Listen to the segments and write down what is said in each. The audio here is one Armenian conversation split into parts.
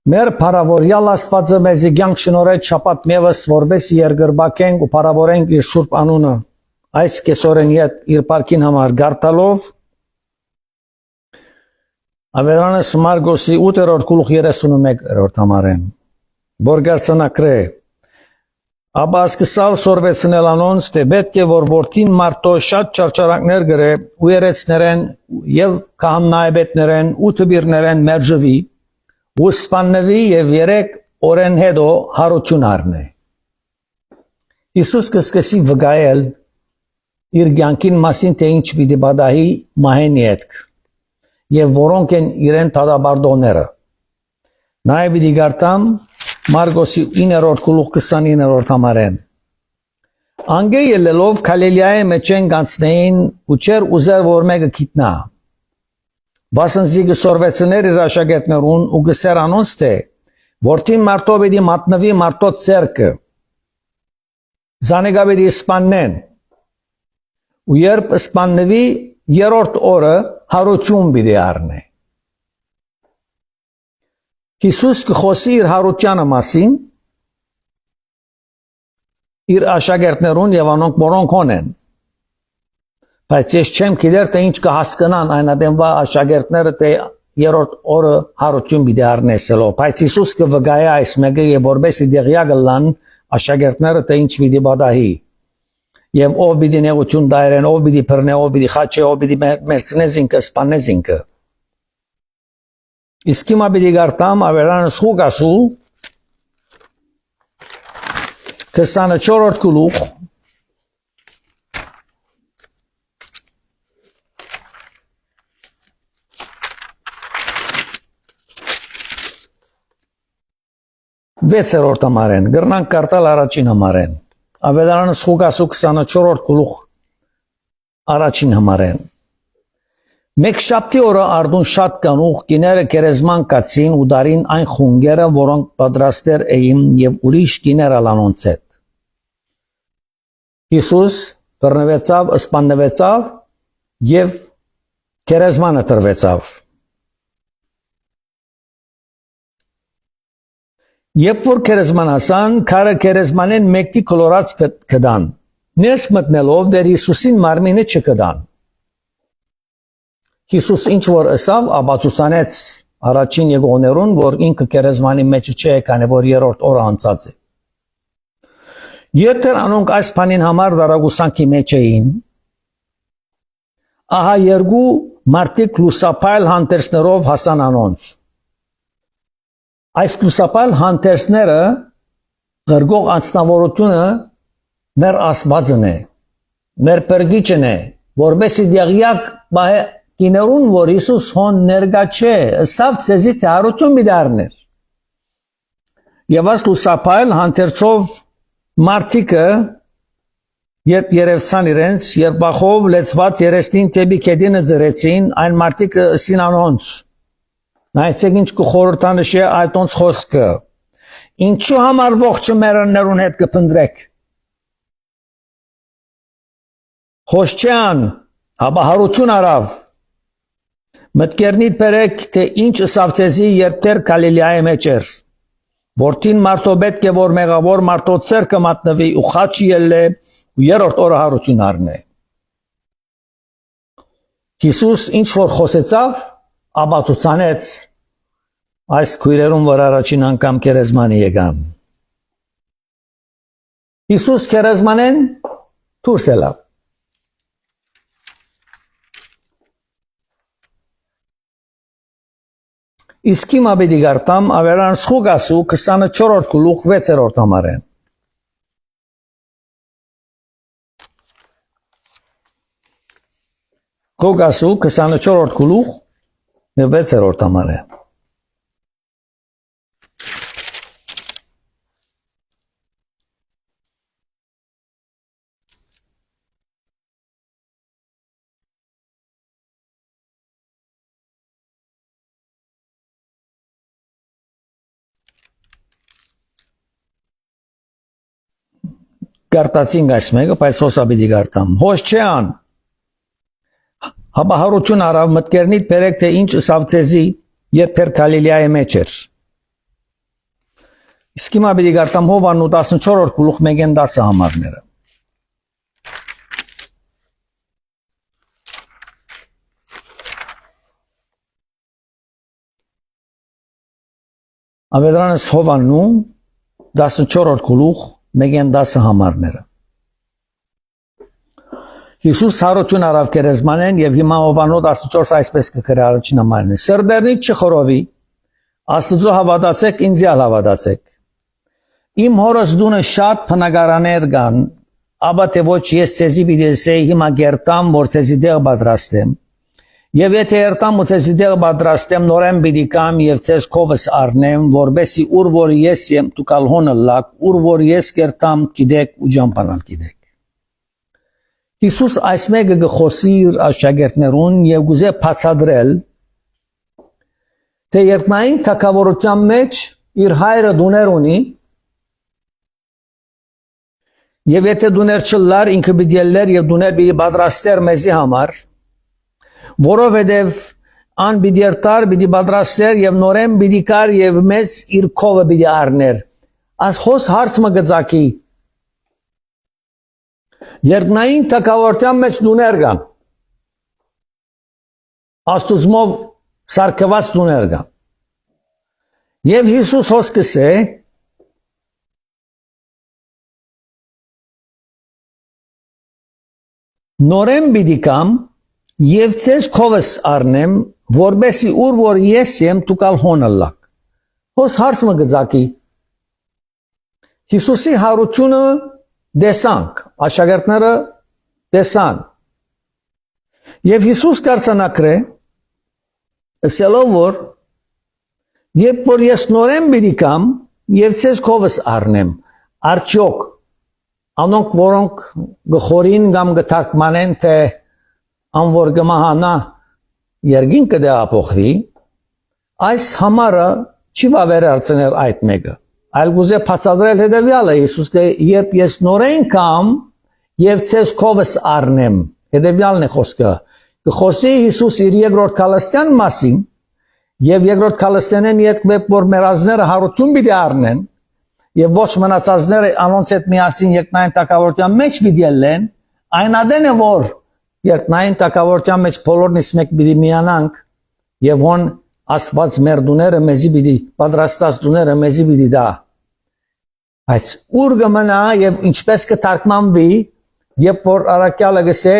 Մեր փարավորյալ Աստվածը մեզի կյանք շնորհեց շաբաթ մևս որպես երկրբակենք ու փարավորենք իր սուրբ անունը այս կեսօրեն իր парքին համար գարտալով Ավերանես Մարգոսի 8-րդ գլուխ 31-րդ համարեն Բորգարցանակրե Աբա սկսալ սորվեցնել անոնց թե պետք է որ որդին մարդո շատ չարչարանքներ գրե ու երեցներեն եւ կահանայբետներեն ու տբիրներեն մերժվի ու սպաննվի եւ 3 օրեն հետո հարություն առնե Հիսուս կսկսի վգայել իր կյանքին մասին թե ինչ պիտի բադահի մահենի հետք եւ որոնք են իրեն տադաբարդողները Նայ պիտի գարտամ Մարգոսի 9-րդ գլուխ 29-րդ համարեն Անգե ելելով Գալիլեայի մեջ են գանցնեին ու չեր ուզեր որ մեկը գիտնա Վասնզի գսորվեցներ իր աշակերտներուն ու գսեր անոնց թե Որդին մարդո պիտի մատնվի մարդո ցերկը Զանեգա պիտի սպաննեն ու երբ սպաննվի երրորդ օրը հարություն պիտի առնե Հիսուս կխոսի իր հարությանը մասին իր աշակերտներուն եւ անոնք որոնք ունեն Բայց ես չեմ գիտեր թե ինչ կհասկանան այն ադեմվա աշակերտները թե երրորդ օրը հարություն պիտի առնեսելով բայց Հիսուս կվգայ այս մեկը եւ որբեսի դեղյակ լան աշակերտները թե ինչ պիտի բադահի եւ ով պիտի նեղություն դայրեն ով պիտի բռնե ով պիտի խաչե ով պիտի մերցնե զինքը սպանե զինքը Իսկ հիմա պիտի գարտամ Ավերանես Ղուկասու 24-րդ գլուխ 6-րդ համարեն գրնանք կարտալ առաջին համարեն Ավերանես Ղուկասու 24-րդ գլուխ առաջին համարեն Մեկ շաբթի օրը արդուն շատ կանուխ գիները գերեզման կացին ու դարին այն խունգերը որոնք պատրաստեր էին եւ ուրիշ գիներ ալանոնց հետ Հիսուս բռնվեցավ սպանվեցավ եւ գերեզմանը տրվեցավ Երբ որ գերեզման ասան քարը գերեզմանեն մեկի կլորած կդան ներս մտնելով դեր Հիսուսին մարմինը չկդան Հիսուս ինչ որ ասավ աբացուցանեց առաջին եկողներուն որ ինքը գերեզմանի մեջ չէ քանի որ երրորդ օրը անցած է Եթե անոնք այս բանին համար դարագուսանքի մեջ էին ահա երկու մարդիկ լուսապայլ հանդերձներով հասան անոնց Այս լուսապայլ հանդերձները գրգող անձնավորությունը մեր Աստվածն է մեր Պերգիչն է որբեսի դեղյակ Կիներուն որ Հիսուս հոն ներգա չէ, սավ ծեզի թե հարություն մի դարներ։ Եվ աս լուսապայլ հանդերցով մարդիկը երբ երևցան իրենց, երբ բախով լեցված երեստին տեպի կեդինը ձրեցին, այն մարդիկը սին անոնց։ Նայցեք ինչ կխորհրդանշի այդոնց խոսքը։ Ինչու համար ողջը մերներուն հետ կփնդրեք։ Խոշչյան, հաբա հարություն արավ։ Մտկերնիդ բերեք, թե ինչ սավծեզի երբեր Գալիլեայի մեջ էր, Որդին մարդո պետք է որ մեղավոր մարդո ցերկը մատնվի ու խաչի ելլե ու երրորդ օրը հարություն առնե։ Հիսուս ինչ որ խոսեցավ, աբացուցանեց այս քույրերուն որ առաջին անգամ գերեզմանի եկան։ Հիսուս գերեզմանեն դուրս ելավ։ Իսկ հիմա պիտի գարտամ Ավերանես Ղուկասու 24-րդ գլուխ 6-րդ համարեն։ Ղուկասու 24-րդ գլուխ 6-րդ համարեն։ Գարտացինք այս մեկը, բայց հոսա պիտի գարտամ։ Հոշչյան, հաբա հարություն արավ մտկերնիդ բերեք, թե ինչ սավծեզի երբեր Գալիլեայի մեջ էր։ Իսկ հիմա պիտի գարտամ Հովաննու 14-րդ գլուխ 1-10 համարները։ Ավետարանս Հովաննու 14-րդ գլուխ 1-10 համարները։ Հիսուս հարություն արավ գերեզմանեն եւ հիմա Հովաննու 14 այսպես կգրի առաջին համարն է. Սրդերնից չխորովի, Աստծո հավատացեք, ինձյալ հավատացեք։ Իմ հորս դունը շատ բնակարաններ կան, ապա թե ոչ ես ցեզի պիտի ասեի հիմա գերտամ, որ ցեզի դեղ պատրաստեմ։ Եվ եթե երտամ ու ցեզի դեղ պատրաստեմ, նորեն պիտի կամ եւ ցեզ քովս առնեմ, որբեսի ուր որ ես եմ, դու կալ հոնը լակ, ուր որ ես գերտամ, գիտեք ու ջամփանալ գիտեք։ Հիսուս այս մեկը գխոսի իր աշակերտներուն եւ գուզե բացադրել, թե երկնային թագավորության մեջ իր հայրը դուներ ունի, եւ եթե դուներ չլար, ինքը պիտի ելներ եւ դուներ պիտի պատրաստեր մեզի համար, որովհետև ան պիտի երտար, պիտի պատրաստեր եւ նորեն պիտի կար եւ մեզ իր քովը պիտի առներ։ Այս հոս հարցը գծակի։ Երկնային թագավորության մեջ դուներ կան։ Աստուծմով սարքված դուներ կան։ Եվ Հիսուս հոսքս է նորեն պիտի կամ եւ ցեզ քովս առնեմ, որբեսի ուր որ ես եմ, դու կալ հոնը լակ։ Հոս հարցը գծակի։ Հիսուսի հարությունը դեսանք, աշակերտները դեսան։ Եվ Հիսուս կարծանակրե, ասելով որ երբ որ ես նորեն պիտի կամ եւ ցեզ քովս առնեմ, արդյոք անոնք որոնք գխորին կամ գթարգմանեն թե անոր գմահանա երկինքը դեպոխվի, այս համարը չի վավերացնել այդ մեկը, այլ գուզե բացատրել հետևյալը, Հիսուս թե երբ ես նորեն կամ եւ ցեզ քովս առնեմ, հետևյալն է խոսքը, կխոսի Հիսուս իր երկրորդ քալստյան մասին, եւ երկրորդ քալստյանեն երբ որ մերազները հարություն պիտի առնեն, եւ ոչ մնացածները անոնց հետ միասին երկնային թագավորության մեջ պիտի ելնեն, այն ադեն է որ երկնային թագավորության մեջ բոլորնից մեկ պիտի միանանք եւ ոնց Աստված մեր դուները մեզի պիտի պատրաստած դուները մեզի պիտի դա։ Այս ուր գմնա եւ ինչպես կթարգմանվի, երբ որ առաքյալը գսե,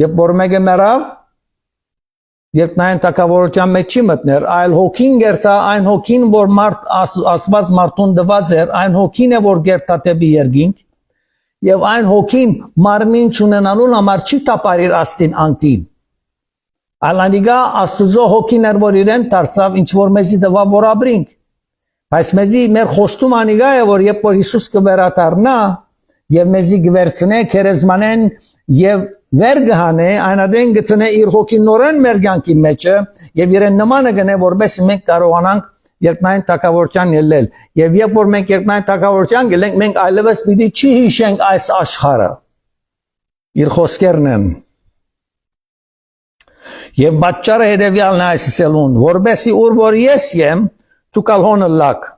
երբ որ մեկը մեռավ, երկնային թագավորության մեջ չի մտներ, այլ հոգին գերտա, այն հոգին որ մարդ Աստված մարդուն դված էր, այն հոգին է որ գերտա դեպի երկինք, եւ այն հոգին մարմին չունենալուն համար չի տապարիր աստին անտին։ Ալանիգա Աստծո հոգին էր որ իրեն դարձավ ինչ որ մեզի դվա որ ապրինք։ Բայց մեզի մեր խոստում անիգա է որ երբ որ Հիսուս կվերադառնա եւ մեզի գվերցնե քերեզմանեն եւ վեր գհանե այնադեն գտնե իր հոգին նորեն մեր կյանքի մեջը եւ իրեն նմանը գնե որպես մենք կարողանանք երկնային թագավորության ելնել եւ երբ որ մենք երկնային թագավորության գելենք մենք այլևս պիտի չի հիշենք այս աշխարհը իր խոսքերն են եւ պատճառը հետեւյալն է այսսելուն որբեսի ուր որ ես եմ դու կալ հոնը լակ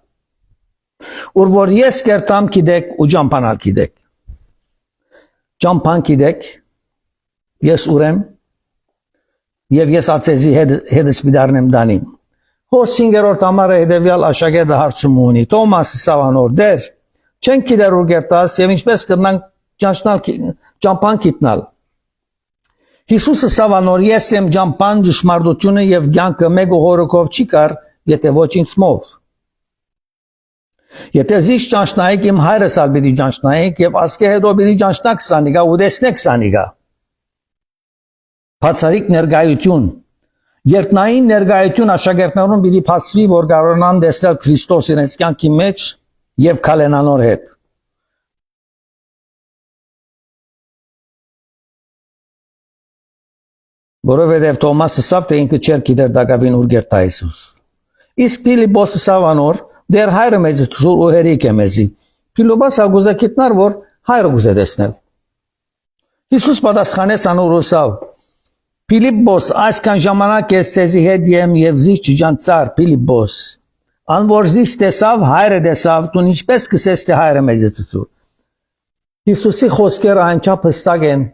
ուր որ ես կերտամ գիտեք ու ջամփանալ գիտեք ջամփան գիտեք ես ուրեմ եւ ես ացեզի հետս բիդարնեմ դանին հոս 5-րդ համարը հետեւյալ աշակերտը հարցում ունի Թոմասը սավանոր դեր չեն գիտեր ու գերտաս եւ ինչպես կրնանք ճանչնալ ջամփան գիտնալ Հիսուսը սավանոր ես եմ ջամփան ճշմարտությունը եւ կյանքը մեկ օրոքով չի կար եթե ոչ ինձմով Եթե զիշ ճանչնայիք իմ հայրս ալ պիտի ճանչնայիք եւ ասկե հետո պիտի ճանչնաք սանիգա ու տեսնեք սանիգա Բացարիք ներգայություն Երկնային ներգայություն աշակերտներուն պիտի բացվի որ կարողանան տեսնել Քրիստոս իրենց կյանքի մեջ եւ քալենանոր հետ Որովհետև Թոմասը սավ թե ինքը չեր գիտեր դակավին ուր գերտա Հիսուս Իսկ Փիլիպոսը սավանոր դեր հայրը մեզ ու հերիք է մեզի Փիլիպոսը գուզե գիտնար որ հայրը գուզե տեսնել Հիսուս պատասխանեց անորոսավ Փիլիպոս այսքան ժամանակ ես ցեզի հետ եմ եւ զիչ ջանցար Փիլիպոս Ան որ զիս տեսավ, հայրը տեսավ, դու ինչպես կսես թե հայրը մեզ ցույց։ Հիսուսի խոսքերը անչափ հստակ են,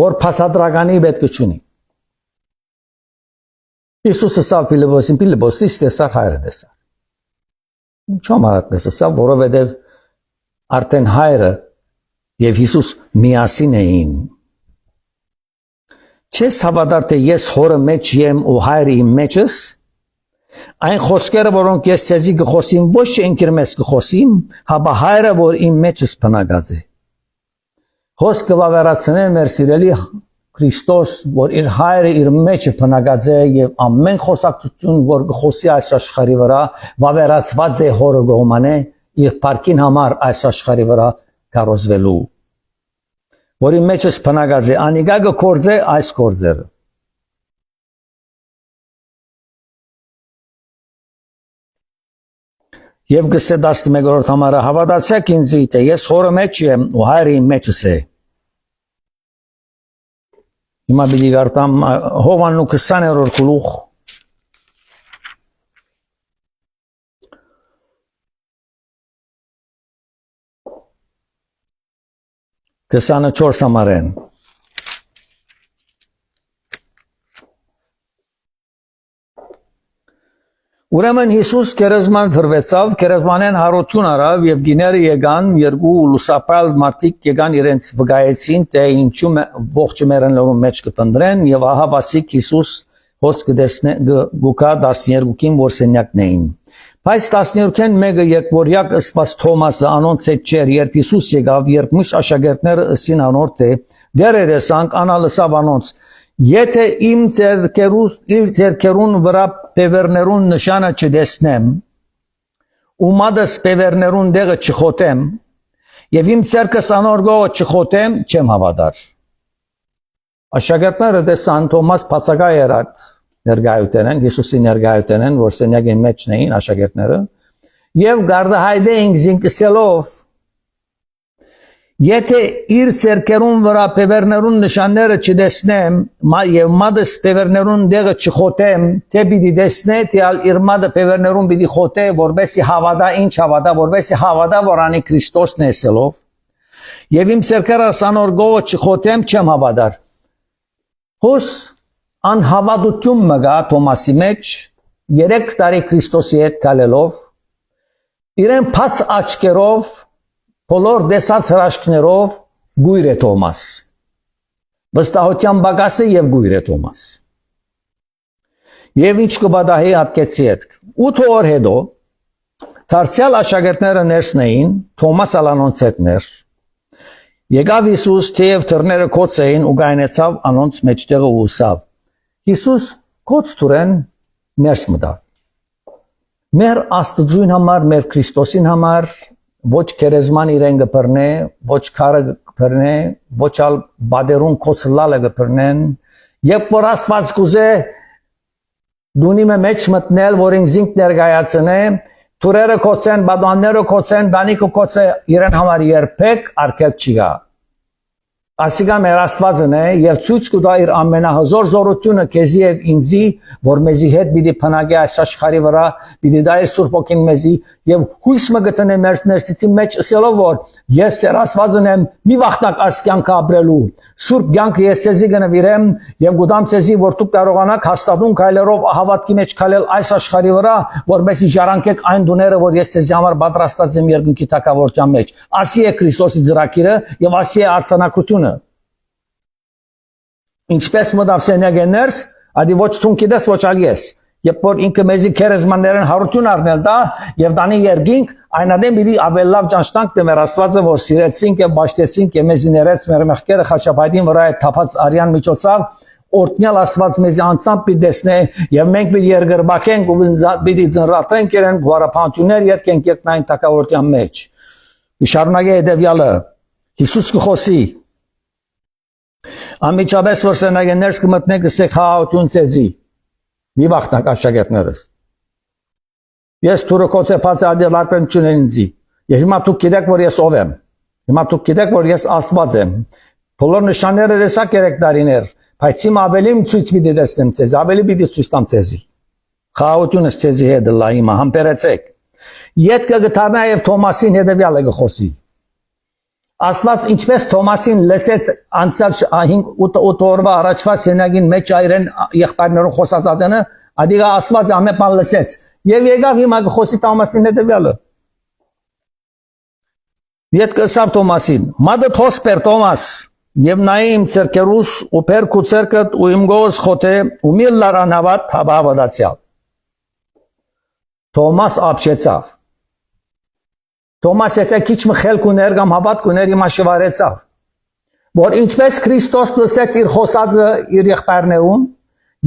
որ փաստադրականի պետք չունի։ Հիսուսը ասավ Ֆիլիպոսին, Ֆիլիպոս, զիս տեսավ, հայրը տեսավ։ Ինչ համար այդպես ասավ, որովհետև արդեն հայրը եւ Հիսուս միասին էին։ Չես հավատար թե ես հորը մեջ եմ ու հայրը իմ մեջս։ Այն խոսքերը, որոնք ես ցեզի կխոսեմ, ոչ թե ինքեր մեզ կխոսեմ, հապա հայրը, որ իմ մեջս բնակած է։ Խոսքը վավերացնե մեր սիրելի Քրիստոս, որ իր հայրը իր մեջը բնակած է եւ ամեն խոսակցություն, որ կխոսի այս աշխարհի վրա, վավերացված է հորը գոմանե իր парքին համար այս աշխարհի վրա կարոզվելու։ Որ իմ մեջս բնակած է, անիգա կորձե այս կորձերը։ Եվ գսե 11-րդ համարը հավատացեք ինձի, թե ես հորը մեջ եմ ու հայրը իմ մեջս է։ Հիմա պիտի գարտամ Հովաննու 20-րդ գլուխ 24 համարեն։ Ուրեմն Հիսուս կերեզման դրվեցավ, կերեզմանեն հարություն արավ եւ գիները եկան, երկու լուսապալ մարդիկ եկան իրենց վգայեցին, թե ինչու ողջ մեռնելու մեջ կփնդրեն եւ ահա վասիկ Հիսուս հոս կդեսնե գուկա 12-ին որ սենյակն էին։ Բայց 12-ին մեկը երկորյակ ըսված Թոմասը անոնց հետ չէր, երբ Հիսուս եկավ, երբ միշտ աշակերտները ըսին անոր թե դեր էսանք անալսավ անոնց Եթե իմ ձերքերուն վրա պևերներուն նշանը չդեսնեմ, ու մադս պևերներուն դեղը չխոտեմ, եւ իմ ձերքս անոր գողը չխոտեմ, չեմ հավատար։ Աշակերտները տեսան Թոմաս բացակայ էր այդ ներկայութենեն, Հիսուսի ներկայութենեն, որ սենյակի մեջն էին աշակերտները, եւ գարդահայդե ինքզինքսելով Եթե իր ձերքերուն վրա պևերներուն նշանները չդեսնեմ եւ մադս պևերներուն դեղը չխոտեմ, թե պիտի դեսնե, թե իր մադը պևերներուն պիտի խոտե, որբեսի հավատա, ինչ հավատա, որբեսի հավատա, որ անի Քրիստոսն է սելով, եւ իմ ձերքերը սանոր գողը չխոտեմ, չեմ հավատար։ Հոս անհավատություն մգա Թոմասի մեջ, 3 տարի Քրիստոսի հետ գալելով, իրեն բաց աչքերով Բոլոր դեսած հրաշքներով գույր է Թոմաս, վստահության բագասը և գույր է Թոմաս։ Եվ ինչ կբադահի ատկեցի հետ, 8 օր հետո, թարցյալ աշակերտները ներսն էին, Թոմաս ալանոնց հետներ, եկավ Հիսուս, թեև թրները կոց էին ու գայնեցավ անոնց մեջտեղը ու ուսավ։ Հիսուս կոց թուրեն ներս մտավ։ Մեր աստծույն համար, մեր Քրիստոսին համար, ոչ կերեզման իրեն գպրնե, ոչ քարը գպրնե, ոչ ալ բادرուն կոծլալը գպրնեն, երբ որ Աստված կուզե դունի մեջ մտնել, որ ինձինք ներկայացնե, թուրերը կոծեն, բադանները կոծեն, դանիկը կոծե, իրեն համար երբեք արկել չի գա։ Ասիկա մեր Աստվածն է եւ ցույց կտա իր ամենահզոր զորությունը քեզի եւ ինձի, որ մեզի հետ պիտի փնագի այս աշխարհի վրա, պիտի դա իր Սուրբ ոգին մեզի եւ հույս մը գտնե մեր ներսիտի մեջ ասելով որ ես ծեր Աստվածն եմ, մի վախտակ այս կյանքը ապրելու։ Սուրբ կյանքը ես ցեզի գնվիրեմ եւ գուտամ ցեզի որ դուք կարողանաք հաստատուն քայլերով հավատքի մեջ քայլել այս աշխարհի վրա, որովհետեւ ժառանգեք այն դուները, որ ես ցեզի համար պատրաստած եմ երկնքի թակավորության մեջ։ Ասի է Քրիստոսի ծրագիրը եւ ասի է արձանագրությունը։ Ինչպես մտավ սենյակը ներս, ադի ոչ ցունքի դես ոչ ալ ես։ Երբ որ ինքը մեզի քերեզմաններն հարություն առնել դա եւ դանի երգինք, այնադեմ պիտի ավելի լավ ճանչնանք թե մեր Աստվածը, որ սիրեցինք եւ ճաշտեցինք եւ մեզի ներեց մեր մեղքերը խաչապայտին վրա այդ թափած արյան միջոցով, օրտնյալ Աստված մեզի անցամբ պիտի դեսնե եւ մենք պիտի երգրբակենք ու պիտի ծնրատենք իրեն գարապանություններ երկենք երկնային թակավորության մեջ։ Շարունակե հետեւյալը Հիսուս կխոսի Ամիջապես որ սենյակը ներս կմտնեք գսեք խաղաղություն ցեզի։ Մի վախտակ աշակերտներս։ Ես թուրքոցե փածադել արպեն չունեն ինձի։ Եվ հիմա դուք գիտեք որ ես ով եմ։ Հիմա դուք գիտեք որ ես Աստված եմ։ Բոլոր նշանները տեսակ 3 տարիներ, բայց հիմա ավելի ցույց պիտի տեսնեմ ցեզ, ավելի պիտի ցույց տամ ցեզի։ Խաղաղությունը ցեզի հետ լա հիմա համբերեցեք։ Ետքը գտարնա եւ Թոմասին հետեւյալը գխոսի։ Աստված ինչպես Թոմասին լսեց անցյալ 5-8 օրվա առաջվա սենյակին մեջ այրեն եղբայրներուն խոսած ադենը, ադիգա Աստված ամեն բան լսեց։ Եվ եկավ հիմա գխոսի Թոմասին հետեւյալը։ Ետքը ասավ Թոմասին. «Մադը թոսպեր Թոմաս, եւ նայի իմ ցերկերուս ու փերքու ցերկդ ու իմ գոս խոթե ու միլ լարանավատ հավատացյալ»։ Թոմաս ապշեցավ։ Թոմաս եթե քիչ մխելք ուներ կամ հավատք ուներ հիմա շվարեցավ, որ ինչպես Քրիստոս լսեց իր խոսածը իր եղբայրներուն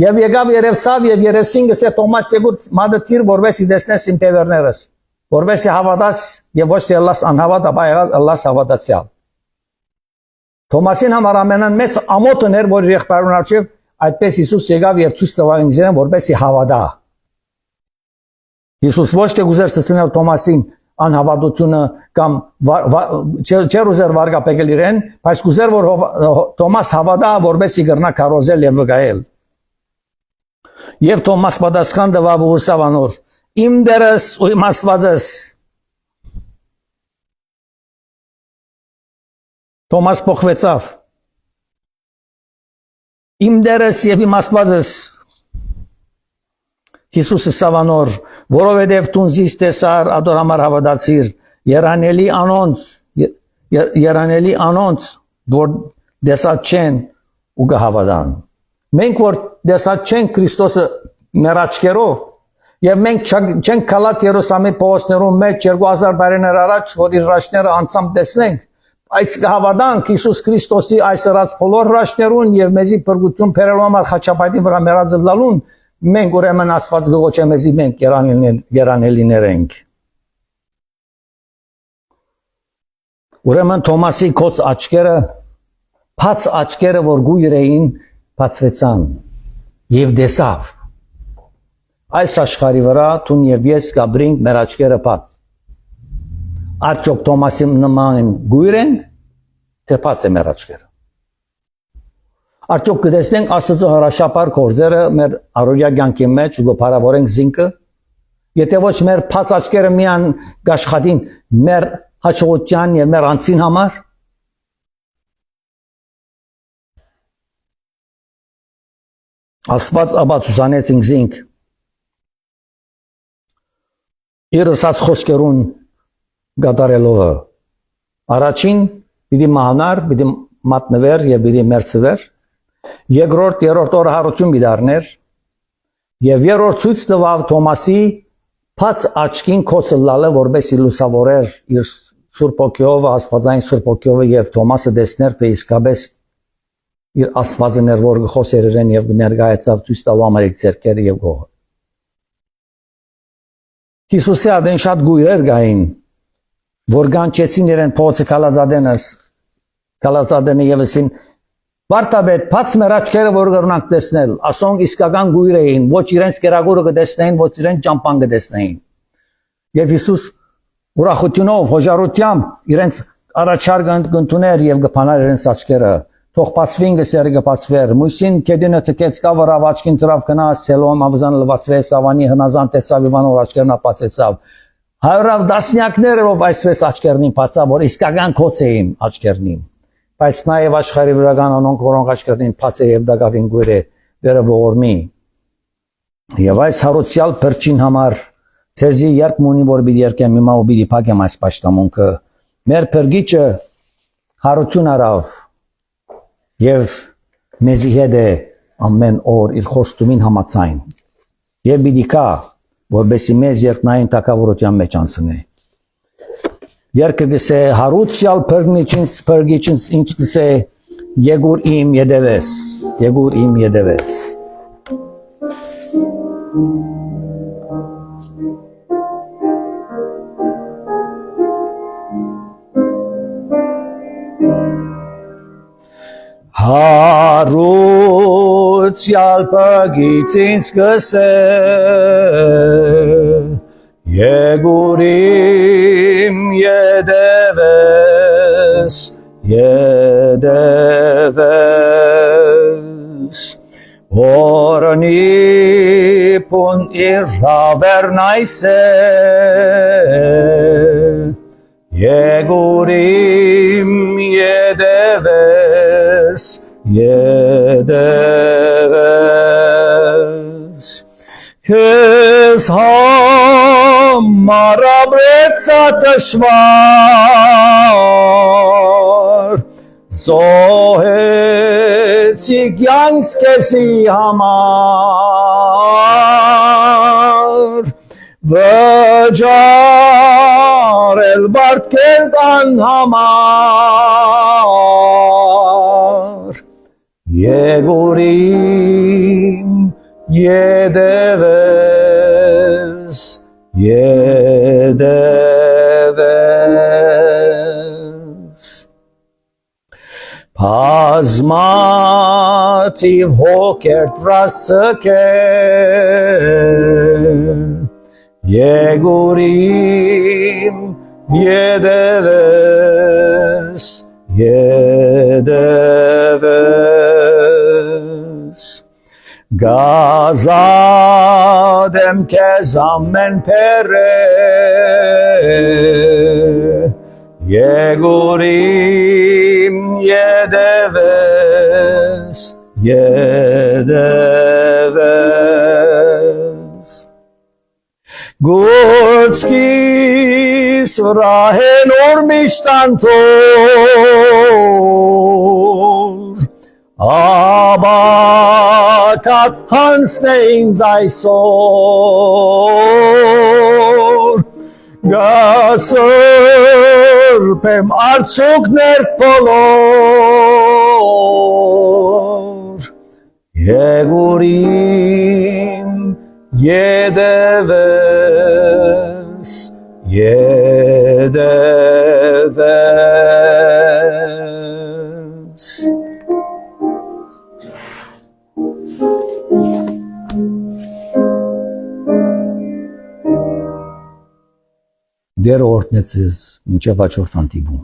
եւ եկավ երևսավ եւ երեսին գսե Թոմաս եկուր մադը տիր որովհետեւ դեսնես իմ փևերներս, որովհետեւ հավատաս եւ ոչ թե Ալլահ անհավատ ապա Ալլահ հավատացյալ։ Թոմասին համար ամենան մեծ ամոթն էր, որ եղբայրուն արջև այդպես Հիսուս եկավ եւ ցույց տվավ ինձեն որովհետեւ հավատա։ Հիսուս ոչ թե ուզեր ցցնել Թոմասին անհավատությունը կամ չեր ուզեր վարգապեկել իրեն, բայց ուզեր որ Թոմաս հավատա, որովհետեւ գրնա կարոզել եւ վկայել։ Եվ Թոմաս պատասխան տվավ ու ասավ անոր. «Իմ դերս ու իմ Աստվածս»։ Թոմաս փոխվեցավ։ «Իմ դերս եւ իմ Աստվածս»։ Հիսուսը ասավ անոր, որովհետև դու ինձ տեսար, ադոր համար հավատացիր, երանելի անոնց, որ դեսած չեն ու կհավատան։ Մենք որ դեսած չենք Քրիստոսը մեր աչքերով, եւ մենք չենք կալած Երուսաղեմի փողոցներում մեջ 2000 տարիներ առաջ, որ իր ռաշները անցամ տեսնենք, բայց կհավատանք Հիսուս Քրիստոսի այս ըրած բոլոր ռաշներուն եւ մեզի փրկություն բերելու համար խաչապայտի վրա մեռածվլալուն, մենք ուրեմն Աստված գողոչե մեզի մենք երանելիներ ենք։ Ուրեմն Թոմասի կոց աչքերը, բաց աչքերը, որ գույր էին, բացվեցան եւ դեսավ։ Այս աշխարհի վրա տուն եւ ես կաբրինք մեր աչքերը բաց։ Արդյոք Թոմասի նման գույր են, թե բաց է մեր աչքերը։ Արդյոք կտեսնենք Աստծո հրաշապար գործերը մեր առօրյա կյանքի մեջ ու կփարավորենք զինքը, եթե ոչ մեր բաց աչքերը միան կաշխատին մեր հաջողության եւ մեր անձին համար։ Աստված ապացուցանեց ինձ իր ասած խոսքերուն գդարելով։ Առաջին պիտի մահանար, պիտի մատնվեր եւ պիտի մերձվեր։ Երկրորդ օրը հարություն դառներ եւ երրորդ ցույց տվավ Թոմասի բաց աչքին կոծը լալը, որբեսի լուսավորեր իր Սուրբ Օքեով, Աստվածային Սուրբ Օքեով եւ Թոմասը տեսներ, թե իսկապես իր Աստվածը ներ, որ խոսեր իրեն եւ ներկայացավ ցույց տալու համար իր ձեռքերը եւ գողը։ Հիսուսի ադեն շատ գույրեր գային, որ գանչեցին իրեն փողոցը կալածադենը եւսին Վարտաբեդ, բաց մեր աչքերը որ կրնանք տեսնել, ասոնք իսկական գույր էին, ոչ իրենց կերակուրը կտեսնեին, ոչ իրենց ճամփան կտեսնեին։ Եվ Հիսուս ուրախությունով, հոժարությամբ իրենց առաջարկը ընդուներ եւ կփաներ իրենց աչքերը։ Թող բացվին գսերը կբացվեր։ Մույսին կեդինը թքեց կավարավ աչքին դրավ գնաց, Սելոմ ավզան լվացվեց, ավանի հնազան տեսավ Իվանով աչքերն ապացեցավ։ Հարավ դասնյակներով այսպես աչքերնին բացավ, որ իսկական կոց էին աչքերնին։ Բայց նաև աշխարհի վրական անոնք, որոնք աչքերնին բաց է եւ դակավին գույր է դերը ողորմի։ Եվ այս հարուցյալ փրջին համար ցեզի երկ մունի որ պիտի երկեմ հիմա ու պիտի փակեմ այս պաշտամունքը։ Մեր փրկիչը հարություն արավ եւ մեզի հետ է ամեն օր իր խոստումին համաձայն։ Եվ պիտի կա, որբեսի մեզ երկնային տակավորության մեջ անցնի։ Երկը գսե հարուցյալ փրկիչինց ինչ գսե եկուր իմ յետևես, եկուր իմ յետևես։ Հարուցյալ փրկիչինց գսե եկուր իմ յետևես, յետևես, օրնի pun irravernajse Jegurim jedeves Kes hamarabreza tashvar Zohetsik yanskesi hamar Vëgjar elbart kerdan hamar Jegurim jedeves Pazmativ hokert vrasëke Jegurim jedeves Gazadem kezamen pere Jegurim jedeves Gurtskis vrahen ormishtantor Abakat hansnein zaysor Gasırpem artsukner polor Jegurim jedeves Դեր օրհնեցես մինչև հաջորդ հանդիպում